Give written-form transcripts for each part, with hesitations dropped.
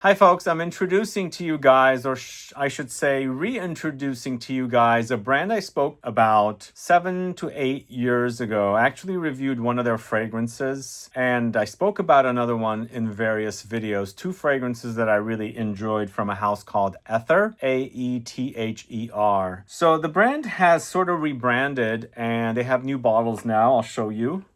Hi folks, I'm introducing to you guys, or I should say reintroducing to you guys, a brand I spoke about 7 to 8 years ago. I actually reviewed one of their fragrances, and I spoke about another one in various videos. Two fragrances that I really enjoyed from a house called Æther, Aether. So the brand has sort of rebranded, and they have new bottles now. I'll show you.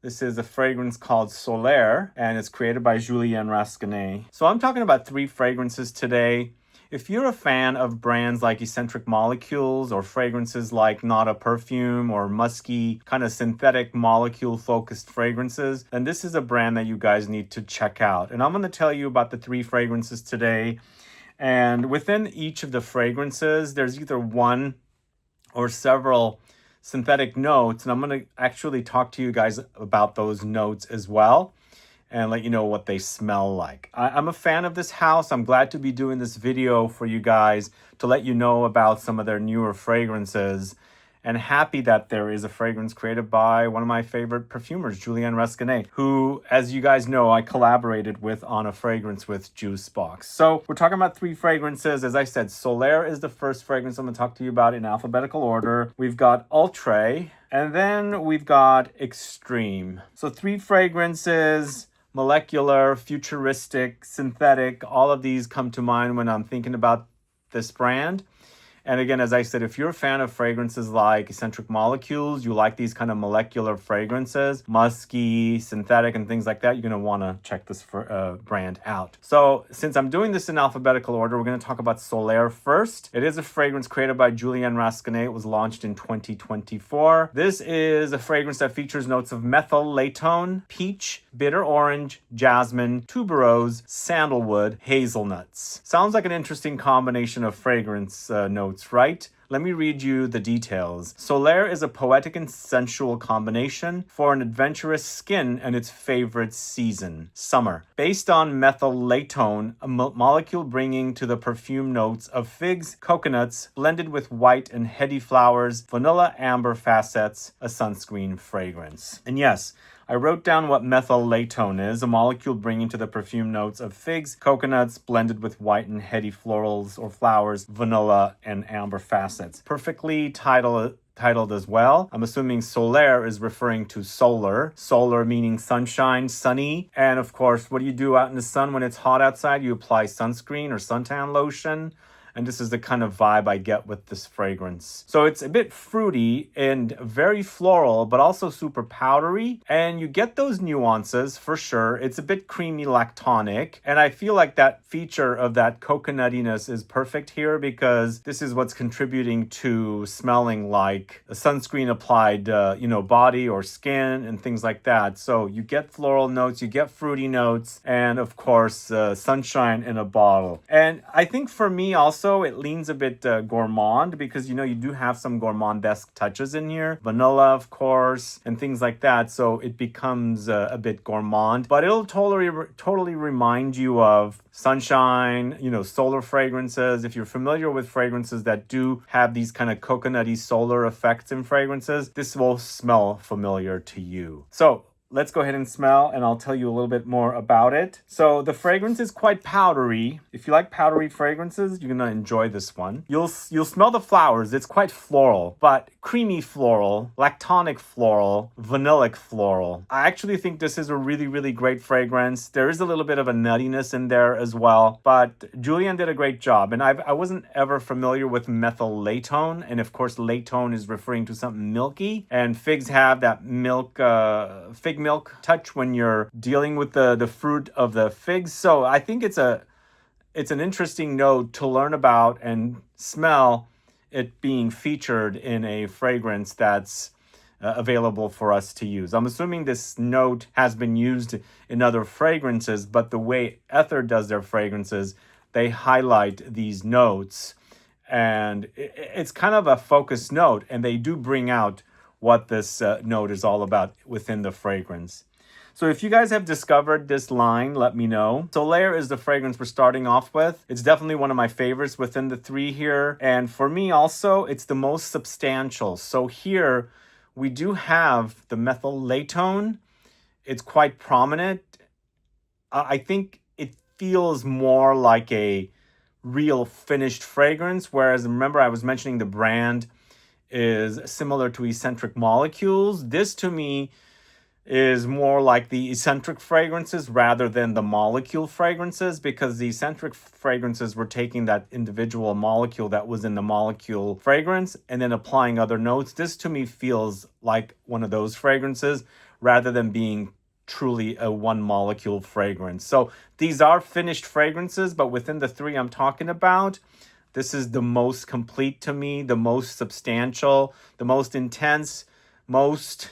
This is a fragrance called Solaer, and it's created by Julien Rasquinet. So I'm talking about three fragrances today. If you're a fan of brands like Eccentric Molecules or fragrances like Not a Perfume or musky, kind of synthetic molecule-focused fragrances, then this is a brand that you guys need to check out. And I'm going to tell you about the three fragrances today. And within each of the fragrances, there's either one or several synthetic notes, and I'm going to actually talk to you guys about those notes as well and let you know what they smell like. I'm a fan of this house. I'm glad to be doing this video for you guys to let you know about some of their newer fragrances, and happy that there is a fragrance created by one of my favorite perfumers, Julien Rasquinet, who, as you guys know, I collaborated with on a fragrance with Juicebox. So we're talking about three fragrances. As I said, Solaer is the first fragrance I'm going to talk to you about in alphabetical order. We've got Ultrae, and then we've got Xtraem. So three fragrances, molecular, futuristic, synthetic, all of these come to mind when I'm thinking about this brand. And again, as I said, if you're a fan of fragrances like Eccentric Molecules, you like these kind of molecular fragrances, musky, synthetic, and things like that, you're going to want to check this brand out. So since I'm doing this in alphabetical order, we're going to talk about Solaer first. It is a fragrance created by Julien Rasquinet. It was launched in 2024. This is a fragrance that features notes of methyl, Laitone, peach, bitter orange, jasmine, tuberose, sandalwood, hazelnuts. Sounds like an interesting combination of fragrance notes, right? Let me read you the details. Solaer is a poetic and sensual combination for an adventurous skin and its favorite season, summer. Based on methyl Laitone, a molecule bringing to the perfume notes of figs, coconuts, blended with white and heady flowers, vanilla amber facets, a sunscreen fragrance. And yes, I wrote down what methyl Laitone is, a molecule bringing to the perfume notes of figs, coconuts, blended with white and heady florals or flowers, vanilla, and amber facets. Perfectly titled as well. I'm assuming Solaer is referring to solar. Solar meaning sunshine, sunny. And of course, what do you do out in the sun when it's hot outside? You apply sunscreen or suntan lotion. And this is the kind of vibe I get with this fragrance. So it's a bit fruity and very floral, but also super powdery. And you get those nuances for sure. It's a bit creamy lactonic. And I feel like that feature of that coconuttiness is perfect here because this is what's contributing to smelling like a sunscreen applied, body or skin and things like that. So you get floral notes, you get fruity notes, and of course, sunshine in a bottle. And I think for me also, it leans a bit gourmand because, you do have some gourmandesque touches in here. Vanilla, of course, and things like that. So it becomes a bit gourmand, but it'll totally remind you of sunshine, solar fragrances. If you're familiar with fragrances that do have these kind of coconutty solar effects in fragrances, this will smell familiar to you. So let's go ahead and smell, and I'll tell you a little bit more about it. So the fragrance is quite powdery. If you like powdery fragrances, you're gonna enjoy this one. You'll smell the flowers. It's quite floral, but creamy floral, lactonic floral, vanillic floral. I actually think this is a really, really great fragrance. There is a little bit of a nuttiness in there as well, but Julien did a great job. And I wasn't ever familiar with methyl Laitone, and of course, Laitone is referring to something milky, and figs have that fig milk touch when you're dealing with the fruit of the figs. So I think it's an interesting note to learn about and smell it being featured in a fragrance that's available for us to use. I'm assuming this note has been used in other fragrances, but the way Æther does their fragrances, they highlight these notes, and it's kind of a focused note, and they do bring out what this note is all about within the fragrance. So if you guys have discovered this line, let me know. Solaer is the fragrance we're starting off with. It's definitely one of my favorites within the three here. And for me also, it's the most substantial. So here we do have the methyl Laitone. It's quite prominent. I think it feels more like a real finished fragrance. Whereas remember, I was mentioning the brand is similar to Eccentric Molecules. This to me is more like the eccentric fragrances rather than the molecule fragrances, because the eccentric fragrances were taking that individual molecule that was in the molecule fragrance and then applying other notes. This to me feels like one of those fragrances rather than being truly a one molecule fragrance. So these are finished fragrances, but within the three I'm talking about, this is the most complete to me, the most substantial, the most intense, most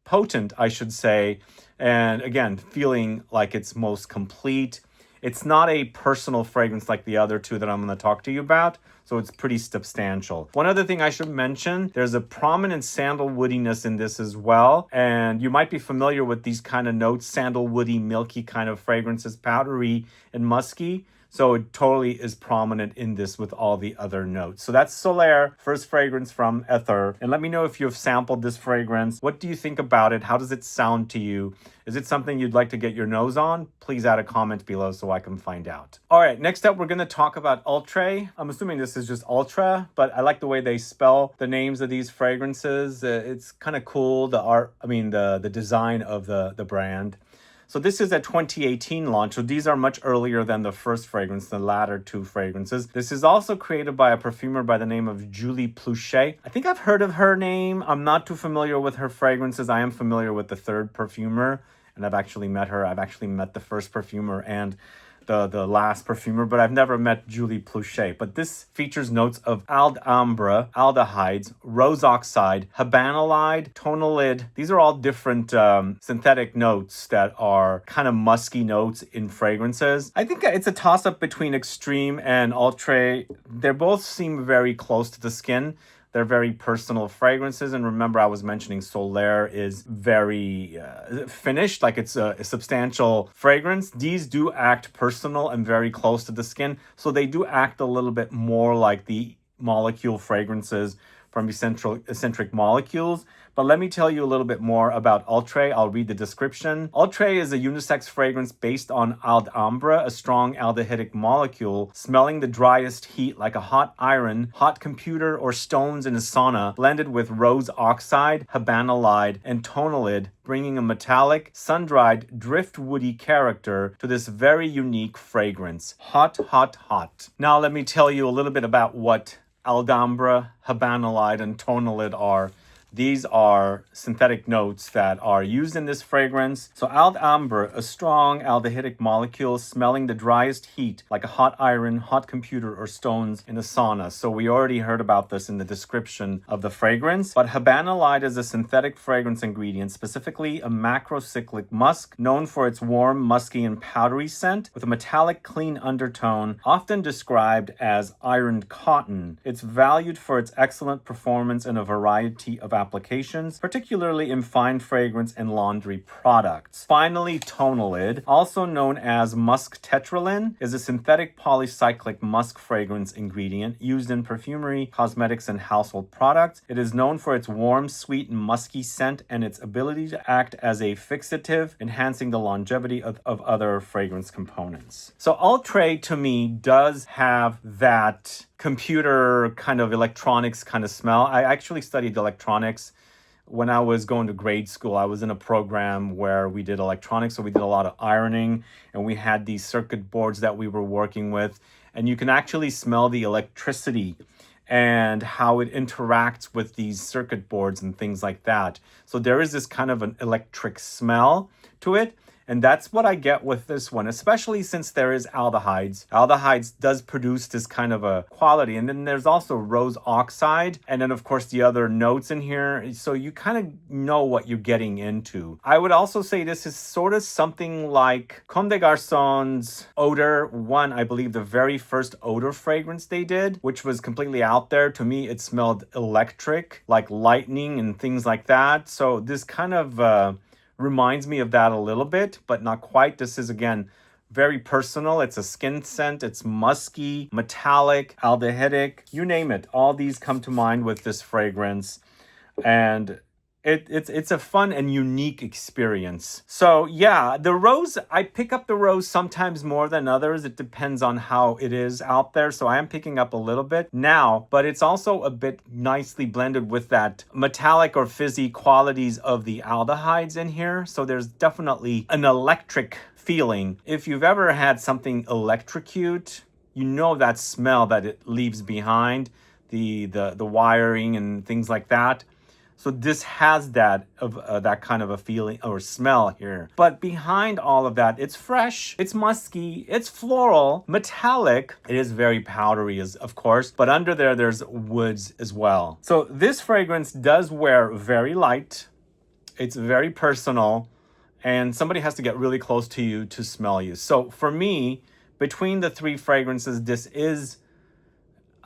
potent, I should say, and again, feeling like it's most complete. It's not a personal fragrance like the other two that I'm going to talk to you about, so it's pretty substantial. One other thing I should mention, there's a prominent sandalwoodiness in this as well, and you might be familiar with these kind of notes, sandalwoody, milky kind of fragrances, powdery and musky. So it totally is prominent in this with all the other notes. So that's Solaer, first fragrance from Æther. And let me know if you've sampled this fragrance. What do you think about it? How does it sound to you? Is it something you'd like to get your nose on? Please add a comment below so I can find out. All right, next up, we're going to talk about Ultrae. I'm assuming this is just Ultra, but I like the way they spell the names of these fragrances. It's kind of cool, the design of the brand. So this is a 2018 launch, so these are much earlier than the first fragrance, the latter two fragrances. This is also created by a perfumer by the name of Juliette Pluchet. I think I've heard of her name. I'm not too familiar with her fragrances. I am familiar with the third perfumer, and I've actually met her. I've actually met the first perfumer and the last perfumer, but I've never met Juliette Pluchet. But this features notes of aldambre, aldehydes, rose oxide, habanolide, tonalide. These are all different synthetic notes that are kind of musky notes in fragrances. I think it's a toss-up between Xtraem and Ultrae. They both seem very close to the skin. They're very personal fragrances. And remember, I was mentioning Solaer is very finished, like it's a substantial fragrance. These do act personal and very close to the skin. So they do act a little bit more like the molecule fragrances from Eccentric Molecules. But let me tell you a little bit more about Ultrae. I'll read the description. Ultrae is a unisex fragrance based on aldambre, a strong aldehydic molecule, smelling the driest heat like a hot iron, hot computer, or stones in a sauna, blended with rose oxide, habanolide, and tonalide, bringing a metallic, sun-dried, driftwoody character to this very unique fragrance. Hot, hot, hot. Now let me tell you a little bit about what aldambre, habanolide, and tonalide are. These are synthetic notes that are used in this fragrance. So aldambre, a strong aldehydic molecule smelling the driest heat like a hot iron, hot computer, or stones in a sauna. So we already heard about this in the description of the fragrance. But habanolide is a synthetic fragrance ingredient, specifically a macrocyclic musk, known for its warm, musky, and powdery scent with a metallic, clean undertone, often described as ironed cotton. It's valued for its excellent performance in a variety of applications, particularly in fine fragrance and laundry products. Finally, tonalide, also known as musk tetraline, is a synthetic polycyclic musk fragrance ingredient used in perfumery, cosmetics, and household products. It is known for its warm, sweet, and musky scent and its ability to act as a fixative, enhancing the longevity of other fragrance components. So Ultrae, to me, does have that computer kind of electronics kind of smell. I actually studied electronics when I was going to grade school. I was in a program where we did electronics, so we did a lot of ironing, and we had these circuit boards that we were working with, and you can actually smell the electricity and how it interacts with these circuit boards and things like that. So there is this kind of an electric smell to it. And that's what I get with this one, especially since there is aldehydes. Aldehydes does produce this kind of a quality. And then there's also rose oxide. And then, of course, the other notes in here. So you kind of know what you're getting into. I would also say this is sort of something like Comme des Garçons' Odor One, I believe the very first odor fragrance they did, which was completely out there. To me, it smelled electric, like lightning and things like that. So this kind of reminds me of that a little bit, but not quite. This is, again, very personal. It's a skin scent. It's musky, metallic, aldehydic, you name it. All these come to mind with this fragrance. And It's a fun and unique experience. So yeah, the rose, I pick up the rose sometimes more than others. It depends on how it is out there. So I am picking up a little bit now, but it's also a bit nicely blended with that metallic or fizzy qualities of the aldehydes in here. So there's definitely an electric feeling. If you've ever had something electrocute, you know that smell that it leaves behind, the wiring and things like that. So this has that kind of a feeling or smell here. But behind all of that, it's fresh, it's musky, it's floral, metallic. It is very powdery, of course, but under there's woods as well. So this fragrance does wear very light. It's very personal, and somebody has to get really close to you to smell you. So for me, between the three fragrances, this is,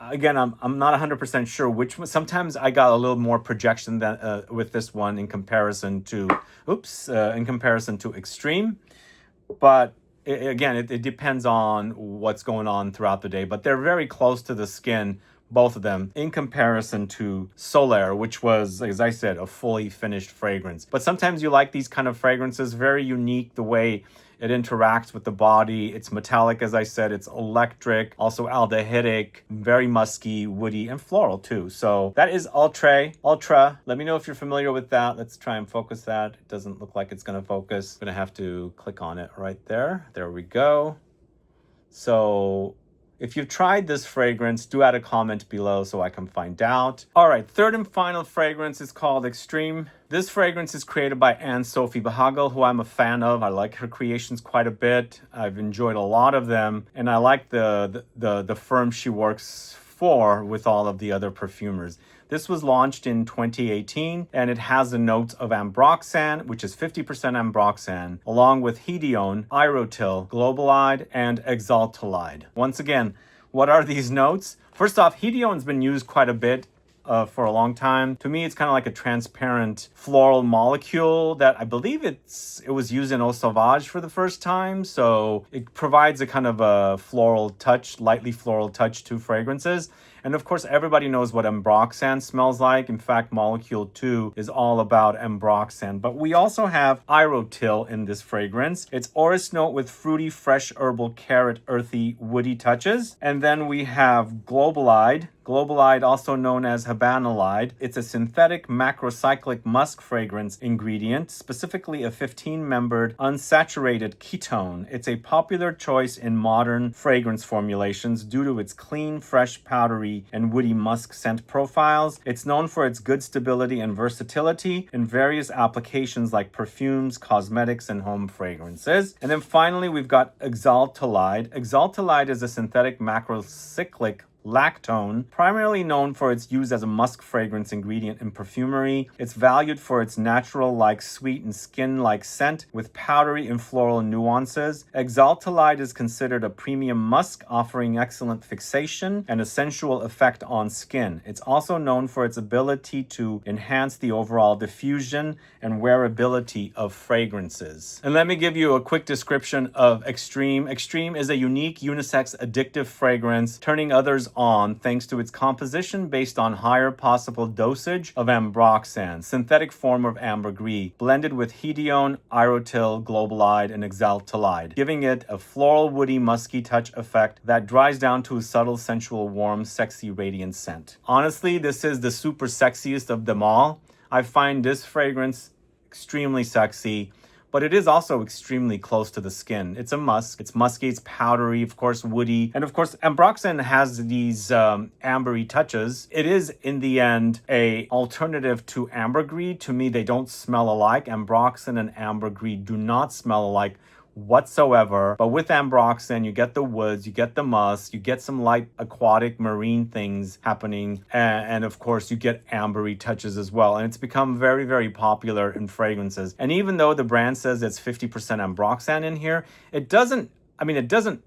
again, I'm not 100% sure which one. Sometimes I got a little more projection than with this one in comparison to, Xtreme. But again, it depends on what's going on throughout the day. But they're very close to the skin, both of them, in comparison to Solaer, which was, as I said, a fully finished fragrance. But sometimes you like these kind of fragrances, very unique, the way it interacts with the body. It's metallic, as I said. It's electric, also aldehydic, very musky, woody, and floral too. So that is Ultra. Let me know if you're familiar with that. Let's try and focus that. It doesn't look like it's going to focus. I'm going to have to click on it right there. There we go. So if you've tried this fragrance, do add a comment below so I can find out. All right, third and final fragrance is called Xtreme. This fragrance is created by Anne-Sophie Behagel, who I'm a fan of. I like her creations quite a bit. I've enjoyed a lot of them, and I like the firm she works for with all of the other perfumers. This was launched in 2018, and it has the notes of ambroxan, which is 50% ambroxan, along with hedione, irotil, globalide, and exaltalide. Once again, what are these notes? First off, hedione's been used quite a bit for a long time. To me, it's kind of like a transparent floral molecule that I believe it was used in Eau Sauvage for the first time. So it provides a kind of a floral touch, lightly floral touch to fragrances. And of course, everybody knows what ambroxan smells like. In fact, molecule 2 is all about ambroxan. But we also have irotil in this fragrance. It's orris note with fruity, fresh, herbal, carrot, earthy, woody touches. And then we have globalide. Globalide, also known as habanolide. It's a synthetic macrocyclic musk fragrance ingredient, specifically a 15-membered unsaturated ketone. It's a popular choice in modern fragrance formulations due to its clean, fresh, powdery, and woody musk scent profiles. It's known for its good stability and versatility in various applications like perfumes, cosmetics, and home fragrances. And then finally, we've got exaltalide. Exaltalide is a synthetic macrocyclic lactone, primarily known for its use as a musk fragrance ingredient in perfumery. It's valued for its natural-like sweet and skin-like scent with powdery and floral nuances. Exaltalide is considered a premium musk, offering excellent fixation and a sensual effect on skin. It's also known for its ability to enhance the overall diffusion and wearability of fragrances. And let me give you a quick description of Xtreme. Xtreme is a unique unisex addictive fragrance, turning others on thanks to its composition based on higher possible dosage of ambroxan, synthetic form of ambergris, blended with hedione, irotil, globalide, and exaltalide, giving it a floral, woody, musky touch effect that dries down to a subtle, sensual, warm, sexy, radiant scent. Honestly, this is the super sexiest of them all. I find this fragrance extremely sexy, but it is also extremely close to the skin. It's a musk. It's musky, it's powdery, of course, woody. And of course, ambroxan has these ambery touches. It is, in the end, a alternative to ambergris. To me, they don't smell alike. Ambroxan and ambergris do not smell alike whatsoever. But with ambroxan, you get the woods, you get the musk, you get some light aquatic marine things happening, and of course you get ambery touches as well. And it's become very, very popular in fragrances. And even though the brand says it's 50% ambroxan in here, it doesn't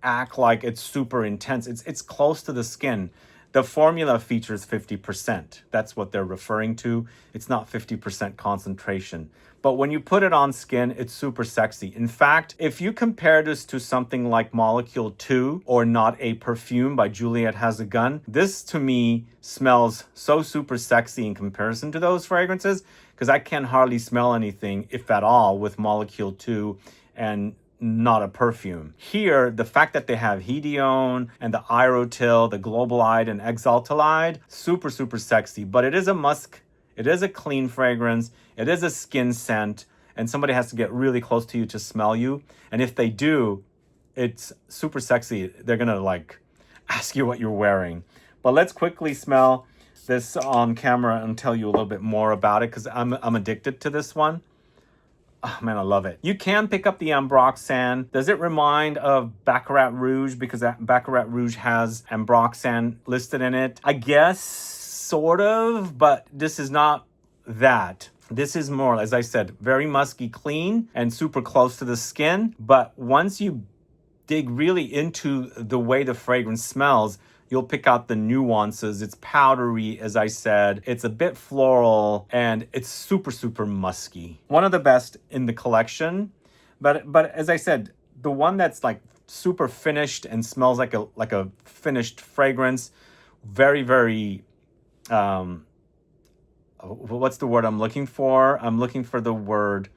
act like it's super intense. It's close to the skin. The formula features 50%. That's what they're referring to. It's not 50% concentration. But when you put it on skin, it's super sexy. In fact, if you compare this to something like Molecule 2 or Not a Perfume by Juliette Has, this to me smells so super sexy in comparison to those fragrances, because I can hardly smell anything, if at all, with Molecule 2 and not a perfume. Here, the fact that they have Hedione and the Aerotil, the Globalide and Exaltalide, super, super sexy. But it is a musk, it is a clean fragrance, it is a skin scent, and somebody has to get really close to you to smell you. And if they do, it's super sexy. They're gonna like ask you what you're wearing. But let's quickly smell this on camera and tell you a little bit more about it, because I'm addicted to this one. Oh man, I love it. You can pick up the Ambroxan. Does it remind of Baccarat Rouge? Because that Baccarat Rouge has Ambroxan listed in it. I guess, sort of, but this is not that. This is more, as I said, very musky, clean, and super close to the skin. But once you dig really into the way the fragrance smells, you'll pick out the nuances. It's powdery, as I said. It's a bit floral, and it's super, super musky. One of the best in the collection. But as I said, the one that's like super finished and smells like a finished fragrance. Very, very, what's the word I'm looking for? I'm looking for the word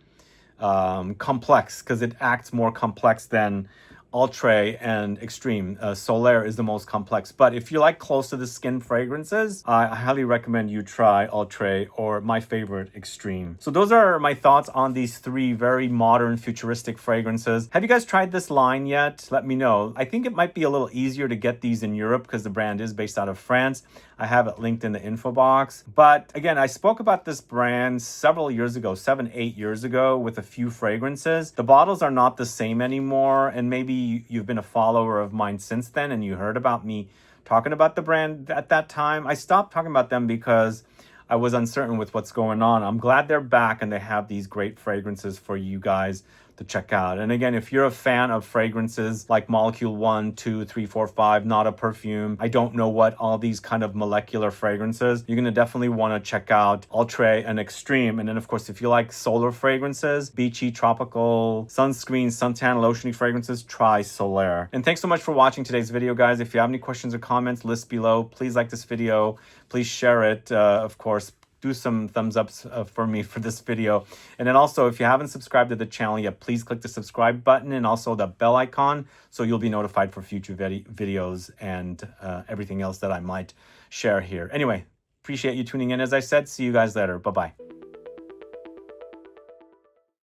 complex, because it acts more complex than ULTRAE and XTRAEM. Solaer is the most complex. But if you like close to the skin fragrances, I highly recommend you try ULTRAE, or my favorite, XTRAEM. So those are my thoughts on these three very modern, futuristic fragrances. Have you guys tried this line yet? Let me know. I think it might be a little easier to get these in Europe because the brand is based out of France. I have it linked in the info box. But again, I spoke about this brand several years ago, 7-8 years ago, with a few fragrances. The bottles are not the same anymore, and maybe you've been a follower of mine since then and you heard about me talking about the brand at that time. I stopped talking about them because I was uncertain with what's going on. I'm glad they're back and they have these great fragrances for you guys to check out. And again, if you're a fan of fragrances like Molecule 1, 2, 3, 4, 5, not a perfume, I don't know what, all these kind of molecular fragrances, you're gonna definitely wanna check out ULTRAE and XTRAEM. And then of course, if you like solar fragrances, beachy, tropical, sunscreen, suntan, lotiony fragrances, try Solaer. And thanks so much for watching today's video, guys. If you have any questions or comments, list below. Please like this video, please share it, of course. Do some thumbs ups for me for this video. And then also, if you haven't subscribed to the channel yet, please click the subscribe button and also the bell icon so you'll be notified for future videos and everything else that I might share here. Anyway, appreciate you tuning in. As I said, see you guys later. Bye-bye.